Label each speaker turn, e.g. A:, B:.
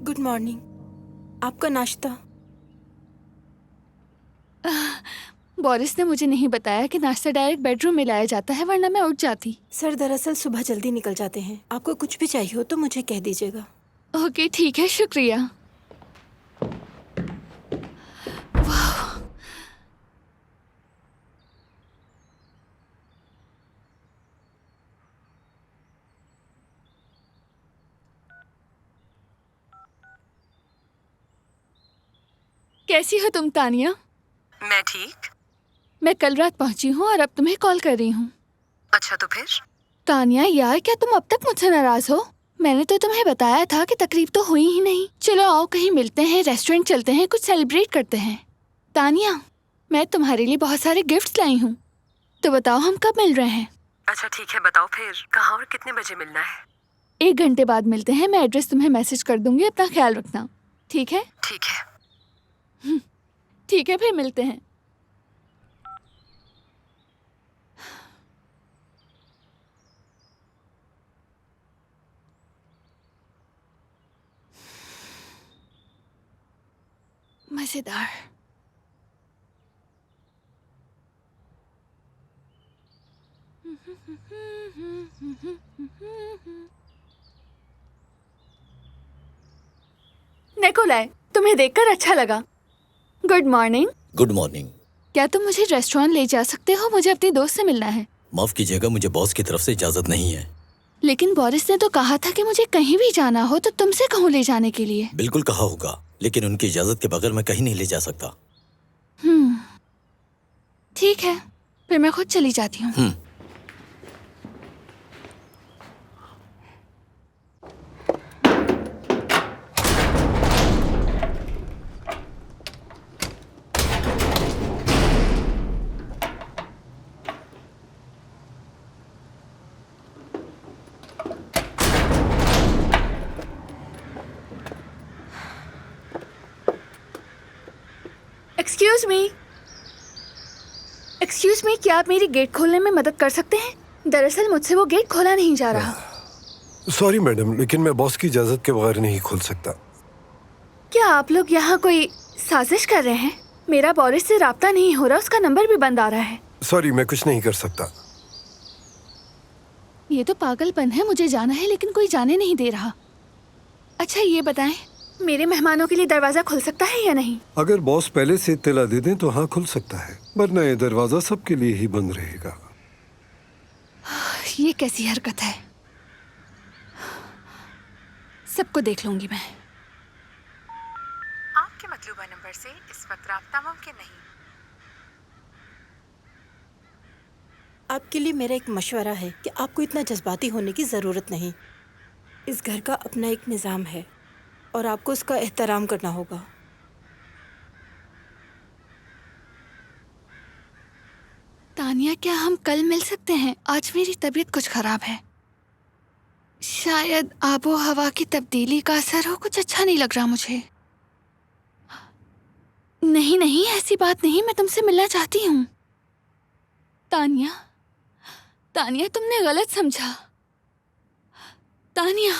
A: Good morning. आपका नाश्ता?
B: Boris ने मुझे नहीं बताया कि नाश्ता डायरेक्ट बेडरूम में लाया जाता है, वरना मैं उठ जाती।
A: सर दरअसल सुबह जल्दी निकल जाते हैं। आपको कुछ भी चाहिए हो तो मुझे कह दीजिएगा।
B: ओके ठीक है, शुक्रिया। वाह, कैसी हो तुम तानिया?
C: मैं ठीक।
B: मैं कल रात पहुंची हूँ और अब तुम्हें कॉल कर रही हूँ।
C: अच्छा तो फिर?
B: तानिया यार, क्या तुम अब तक मुझसे नाराज हो? मैंने तो तुम्हें बताया था कि तकरीब तो हुई ही नहीं। चलो आओ कहीं मिलते हैं, रेस्टोरेंट चलते हैं, कुछ सेलिब्रेट करते हैं। तानिया, मैं तुम्हारे लिए बहुत सारे गिफ्ट्स लाई हूँ, तो बताओ हम कब मिल रहे हैं?
C: अच्छा ठीक है, बताओ फिर कहाँ और कितने बजे मिलना है?
B: 1 घंटे बाद मिलते हैं। मैं एड्रेस तुम्हें मैसेज कर दूंगी, अपना ख्याल रखना, ठीक है?
C: ठीक है।
B: ठीक है, फिर मिलते हैं। मजेदार। निकोलाई, तुम्हें देखकर अच्छा लगा। Good morning.
D: Good morning.
B: क्या तुम मुझे रेस्टोरेंट ले जा सकते हो? मुझे अपनी दोस्त से मिलना है।
D: माफ कीजिएगा, मुझे बॉस की तरफ से इजाजत नहीं है।
B: लेकिन बोरिस ने तो कहा था कि मुझे कहीं भी जाना हो तो तुमसे कहूँ ले जाने के लिए।
D: बिल्कुल कहा होगा, लेकिन उनकी इजाजत के बगैर मैं कहीं नहीं ले जा सकता।
B: ठीक है, फिर मैं खुद चली जाती हूँ। एक्सक्यूज मी, क्या आप मेरी गेट खोलने में मदद कर सकते हैं? दरअसल मुझसे वो गेट खोला नहीं जा रहा।
E: सॉरी मैडम, लेकिन मैं बॉस की इजाजत के बगैर नहीं खोल सकता।
B: क्या आप लोग यहाँ कोई साजिश कर रहे हैं? मेरा बोरिस से राब्ता नहीं हो रहा, उसका नंबर भी बंद आ रहा है।
E: सॉरी, मैं कुछ नहीं कर सकता।
B: ये तो पागलपन है। मुझे जाना है लेकिन कोई जाने नहीं दे रहा। अच्छा ये बताएं, मेरे मेहमानों के लिए दरवाजा खुल सकता है या नहीं?
E: अगर बॉस पहले से इत्तला दे दें तो हाँ, खुल सकता है, वरना ये दरवाजा सबके लिए ही बंद रहेगा।
B: ये कैसी हरकत है? सबको देख लूंगी मैं।
C: आपके मतलूबा नंबर से इस वक्त राब्ता मुमकिन नहीं।
A: आपके लिए मेरा एक मशवरा है कि आपको इतना जज्बाती होने की ज़रूरत नहीं। इस घर का अपना एक निज़ाम है और आपको उसका एहतराम करना होगा।
B: तानिया, क्या हम कल मिल सकते हैं? आज मेरी तबीयत कुछ खराब है। शायद आबो हवा की तब्दीली का असर हो। कुछ अच्छा नहीं लग रहा मुझे। नहीं नहीं, ऐसी बात नहीं, मैं तुमसे मिलना चाहती हूँ। तानिया, तानिया तुमने गलत समझा। तानिया।